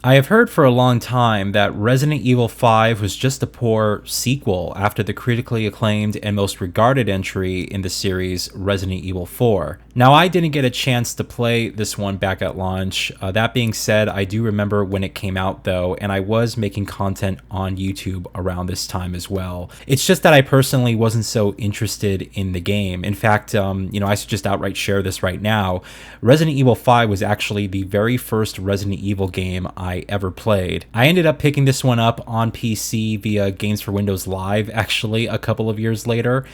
I have heard for a long time that Resident Evil 5 was just a poor sequel after the critically acclaimed and most regarded entry in the series, Resident Evil 4. Now, I didn't get a chance to play this one back at launch. That being said, I do remember when it came out though, and I was making content on YouTube around this time as well. It's just that I personally wasn't so interested in the game. In fact, I should just outright share this right now. Resident Evil 5 was actually the very first Resident Evil game I ever played. I ended up picking this one up on PC via Games for Windows Live, actually, a couple of years later.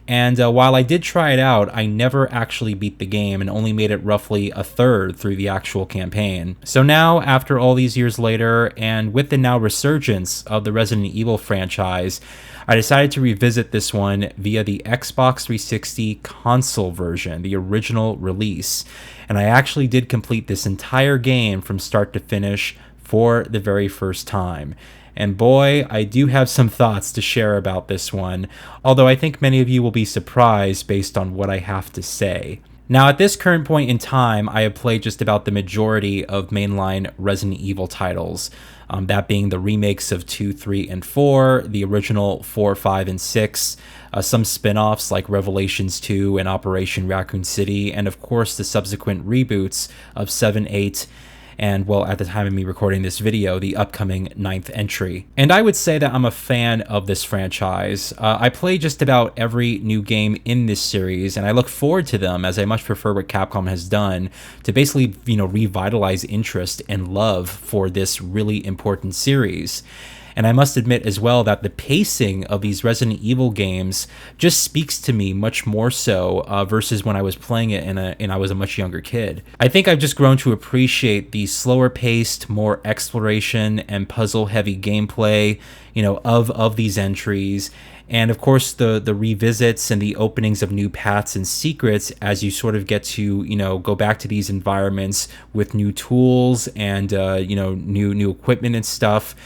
And while I did try it out, I never actually beat the game and only made it roughly a third through the actual campaign. So now, after all these years later, and with the now resurgence of the Resident Evil franchise, I decided to revisit this one via the Xbox 360 console version, the original release. And I actually did complete this entire game from start to finish for the very first time. And boy, I do have some thoughts to share about this one, although I think many of you will be surprised based on what I have to say. Now, at this current point in time, I have played just about the majority of mainline Resident Evil titles, that being the remakes of 2, 3, and 4, the original 4, 5, and 6, some spin-offs like Revelations 2 and Operation Raccoon City, and of course the subsequent reboots of 7, 8, and, well, at the time of me recording this video, the upcoming 9th entry. And I would say that I'm a fan of this franchise. I play just about every new game in this series, and I look forward to them as I much prefer what Capcom has done to basically, revitalize interest and love for this really important series. And I must admit as well that the pacing of these Resident Evil games just speaks to me much more so versus when I was playing it and I was a much younger kid. I think I've just grown to appreciate the slower paced, more exploration and puzzle heavy gameplay, of these entries. And of course, the revisits and the openings of new paths and secrets as you sort of get to, go back to these environments with new tools and, new equipment and stuff.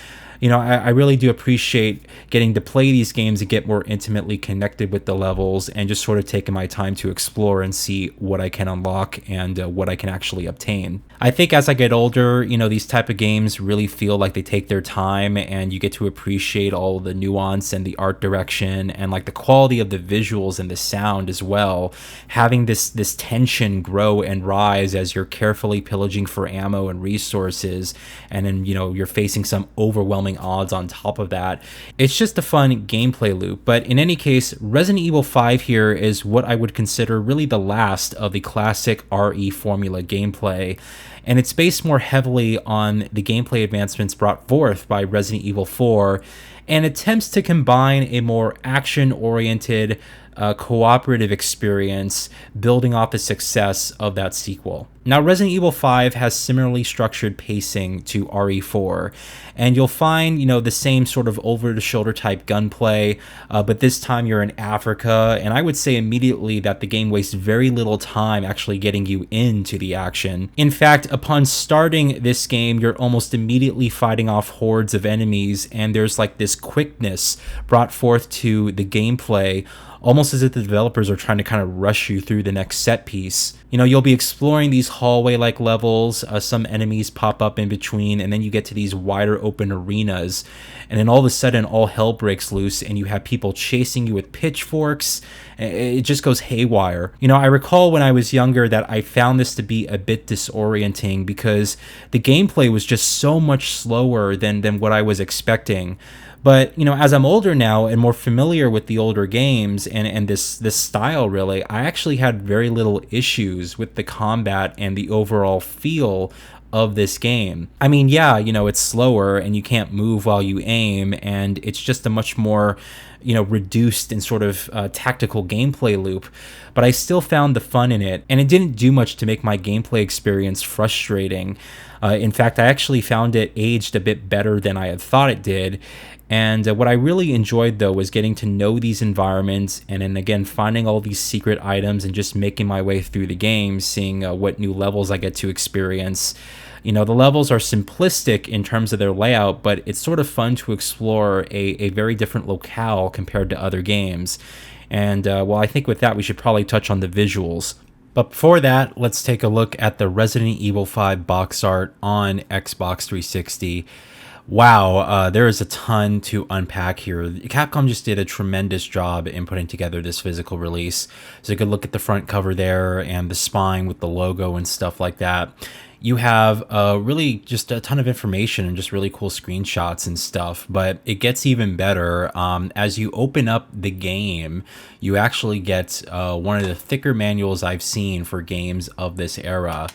I really do appreciate getting to play these games and get more intimately connected with the levels and just sort of taking my time to explore and see what I can unlock and what I can actually obtain. I think as I get older, these type of games really feel like they take their time and you get to appreciate all the nuance and the art direction and like the quality of the visuals and the sound as well. Having this tension grow and rise as you're carefully pillaging for ammo and resources, and then, you're facing some overwhelming odds on top of that. It's just a fun gameplay loop. But in any case, Resident Evil 5 here is what I would consider really the last of the classic RE formula gameplay. And it's based more heavily on the gameplay advancements brought forth by Resident Evil 4 and attempts to combine a more action-oriented, cooperative experience building off the success of that sequel. Now, Resident Evil 5 has similarly structured pacing to RE4, and you'll find, the same sort of over-the-shoulder type gunplay, but this time you're in Africa, and I would say immediately that the game wastes very little time actually getting you into the action. In fact, upon starting this game, you're almost immediately fighting off hordes of enemies, and there's like this quickness brought forth to the gameplay, almost as if the developers are trying to kind of rush you through the next set piece. You'll be exploring these hallway-like levels, some enemies pop up in between, and then you get to these wider open arenas, and then all of a sudden all hell breaks loose and you have people chasing you with pitchforks. It just goes haywire. I recall when I was younger that I found this to be a bit disorienting because the gameplay was just so much slower than what I was expecting. But, as I'm older now and more familiar with the older games and this style, really, I actually had very little issues with the combat and the overall feel of this game. I mean, yeah, it's slower and you can't move while you aim, and it's just a much more, reduced and sort of tactical gameplay loop. But I still found the fun in it, and it didn't do much to make my gameplay experience frustrating. In fact, I actually found it aged a bit better than I had thought it did. And what I really enjoyed, though, was getting to know these environments and then, again, finding all these secret items and just making my way through the game, seeing what new levels I get to experience. The levels are simplistic in terms of their layout, but it's sort of fun to explore a very different locale compared to other games. And, I think with that, we should probably touch on the visuals. But before that, let's take a look at the Resident Evil 5 box art on Xbox 360. Wow, there is a ton to unpack here. Capcom just did a tremendous job in putting together this physical release. So you could look at the front cover there and the spine with the logo and stuff like that. You have really just a ton of information and just really cool screenshots and stuff, but it gets even better. As you open up the game, you actually get one of the thicker manuals I've seen for games of this era.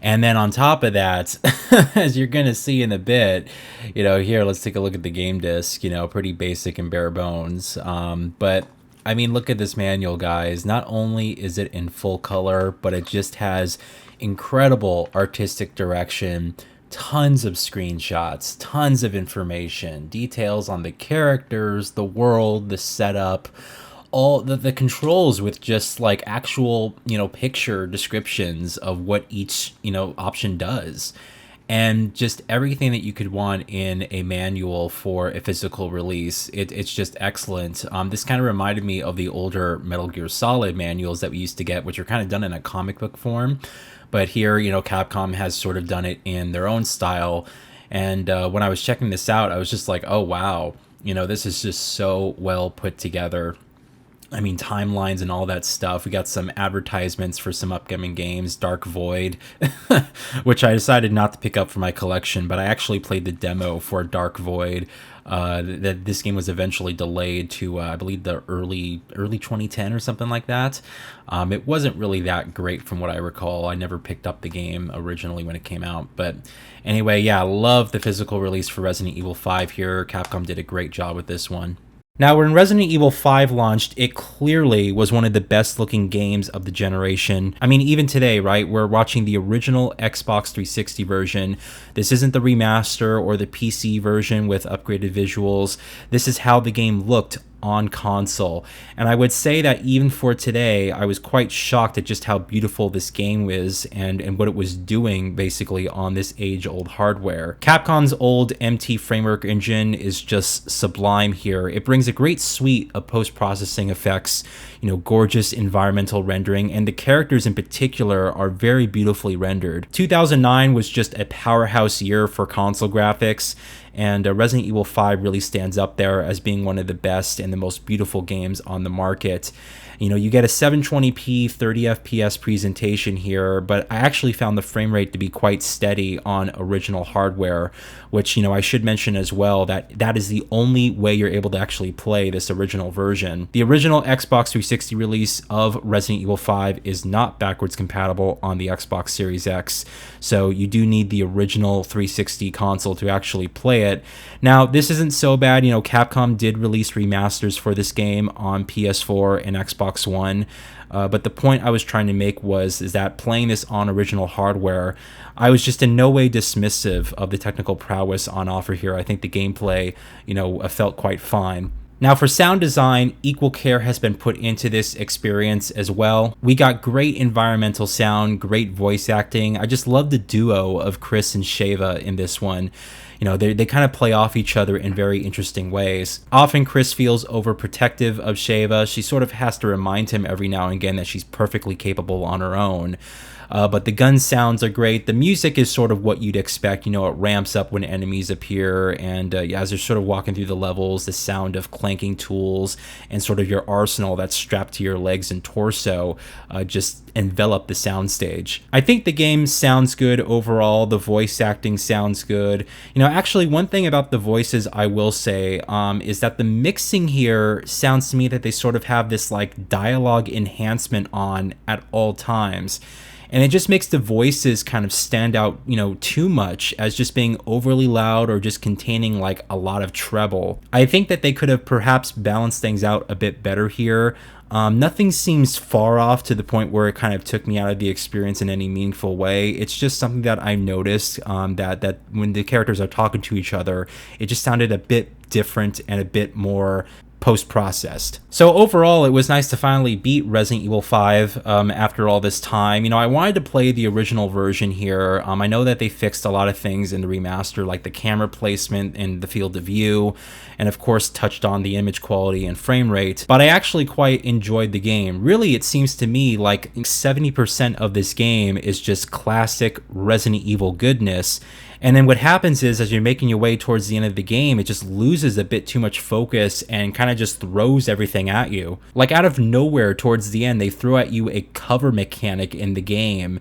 And then on top of that, as you're going to see in a bit, here, let's take a look at the game disc, pretty basic and bare bones. But I mean, look at this manual, guys. Not only is it in full color, but it just has incredible artistic direction, tons of screenshots, tons of information, details on the characters, the world, the setup, all the controls with just like actual, picture descriptions of what each, option does. And just everything that you could want in a manual for a physical release. It's just excellent. This kind of reminded me of the older Metal Gear Solid manuals that we used to get, which are kind of done in a comic book form. But here, Capcom has sort of done it in their own style. And when I was checking this out, I was just like, oh, wow, this is just so well put together. I mean, timelines and all that stuff. We got some advertisements for some upcoming games, Dark Void, which I decided not to pick up for my collection, but I actually played the demo for Dark Void. That this game was eventually delayed to, I believe, the early 2010 or something like that. It wasn't really that great from what I recall. I never picked up the game originally when it came out. But anyway, yeah, I love the physical release for Resident Evil 5 here. Capcom did a great job with this one. Now, when Resident Evil 5 launched, it clearly was one of the best looking games of the generation. I mean, even today, right, we're watching the original Xbox 360 version. This isn't the remaster or the PC version with upgraded visuals. This is how the game looked on console. And I would say that even for today, I was quite shocked at just how beautiful this game is and what it was doing basically on this age-old hardware. Capcom's old MT framework engine is just sublime here. It brings a great suite of post-processing effects, gorgeous environmental rendering, and the characters in particular are very beautifully rendered. 2009 was just a powerhouse year for console graphics, and Resident Evil 5 really stands up there as being one of the best and the most beautiful games on the market. You get a 720p 30 FPS presentation here, but I actually found the frame rate to be quite steady on original hardware, which, I should mention as well that is the only way you're able to actually play this original version. The original Xbox 360 release of Resident Evil 5 is not backwards compatible on the Xbox Series X, so you do need the original 360 console to actually play it. Now, this isn't so bad. Capcom did release remasters for this game on PS4 and Xbox One, but the point I was trying to make is that playing this on original hardware, I was just in no way dismissive of the technical prowess on offer here. I think the gameplay, felt quite fine. Now, for sound design, equal care has been put into this experience as well. We got great environmental sound, great voice acting. I just love the duo of Chris and Sheva in this one. They kind of play off each other in very interesting ways. Often Chris feels overprotective of Sheva. She sort of has to remind him every now and again that she's perfectly capable on her own. But the gun sounds are great. The music is sort of what you'd expect. It ramps up when enemies appear, and as you're sort of walking through the levels, the sound of clanking tools and sort of your arsenal that's strapped to your legs and torso just envelop the soundstage. I think the game sounds good overall. The voice acting sounds good. Actually, one thing about the voices I will say is that the mixing here sounds to me that they sort of have this like dialogue enhancement on at all times. And it just makes the voices kind of stand out, too much as just being overly loud or just containing like a lot of treble. I think that they could have perhaps balanced things out a bit better here. Nothing seems far off to the point where it kind of took me out of the experience in any meaningful way. It's just something that I noticed that when the characters are talking to each other, it just sounded a bit different and a bit more post-processed. So overall, it was nice to finally beat Resident Evil 5 after all this time. You know, I wanted to play the original version here. I know that they fixed a lot of things in the remaster, like the camera placement and the field of view, and of course touched on the image quality and frame rate, but I actually quite enjoyed the game. Really, it seems to me like 70% of this game is just classic Resident Evil goodness. And then what happens is, as you're making your way towards the end of the game, it just loses a bit too much focus and kind of just throws everything at you. Like out of nowhere towards the end, they throw at you a cover mechanic in the game.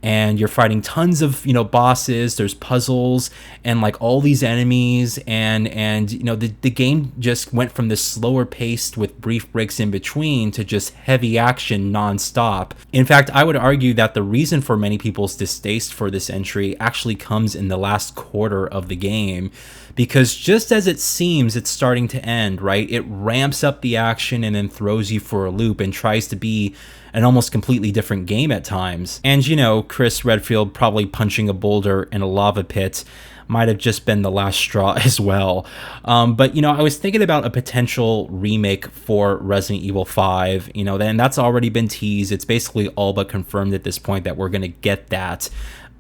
And you're fighting tons of, you know, bosses, there's puzzles and like all these enemies, and you know, the game just went from this slower paced with brief breaks in between to just heavy action nonstop. In fact, I would argue that the reason for many people's distaste for this entry actually comes in the last quarter of the game, because just as it seems it's starting to end, right, it ramps up the action and then throws you for a loop and tries to be an almost completely different game at times. And you know, Chris Redfield probably punching a boulder in a lava pit might have just been the last straw as well. But you know, I was thinking about a potential remake for Resident Evil 5, you know, and that's already been teased. It's basically all but confirmed at this point that we're gonna get that.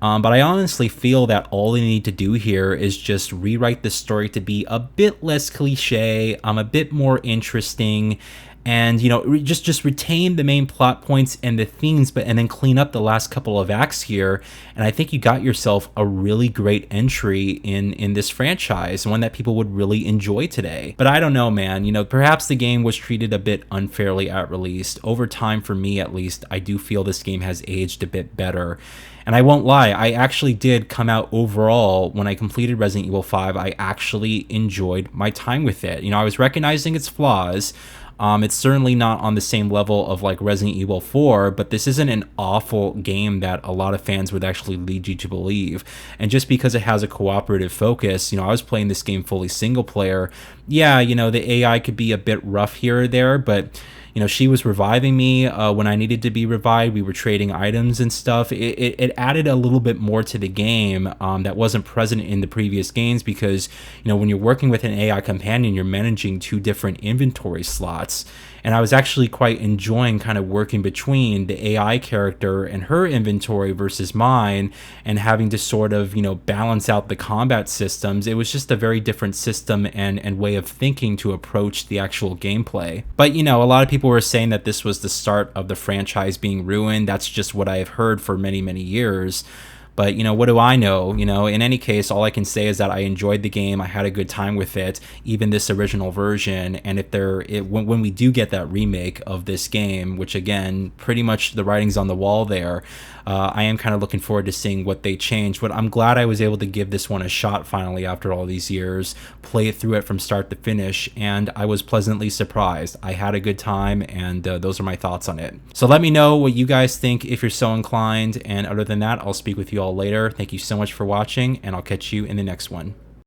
But I honestly feel that all they need to do here is just rewrite the story to be a bit less cliche, a bit more interesting, and you know, just retain the main plot points and the themes, and then clean up the last couple of acts here, and I think you got yourself a really great entry in this franchise, one that people would really enjoy today. But I don't know, man, you know, perhaps the game was treated a bit unfairly at release. Over time, for me at least, I do feel this game has aged a bit better. And I won't lie, I actually did come out overall, when I completed Resident Evil 5, I actually enjoyed my time with it. You know, I was recognizing its flaws. It's certainly not on the same level of like Resident Evil 4, but this isn't an awful game that a lot of fans would actually lead you to believe. And just because it has a cooperative focus, you know, I was playing this game fully single player. Yeah, you know, the AI could be a bit rough here or there, but you know, she was reviving me when I needed to be revived. We were trading items and stuff. It added a little bit more to the game that wasn't present in the previous games, because, you know, when you're working with an AI companion, you're managing two different inventory slots. And I was actually quite enjoying kind of working between the AI character and her inventory versus mine, and having to sort of, you know, balance out the combat systems. It was just a very different system and way of thinking to approach the actual gameplay. But, you know, a lot of people were saying that this was the start of the franchise being ruined. That's just what I have heard for many, many years. But, you know, what do I know? You know, in any case, all I can say is that I enjoyed the game. I had a good time with it, even this original version. And if when we do get that remake of this game, which again, pretty much the writing's on the wall there, I am kind of looking forward to seeing what they change. But I'm glad I was able to give this one a shot finally after all these years, play it through it from start to finish, and I was pleasantly surprised. I had a good time, and those are my thoughts on it. So let me know what you guys think if you're so inclined, and other than that, I'll speak with you all later. Thank you so much for watching, and I'll catch you in the next one.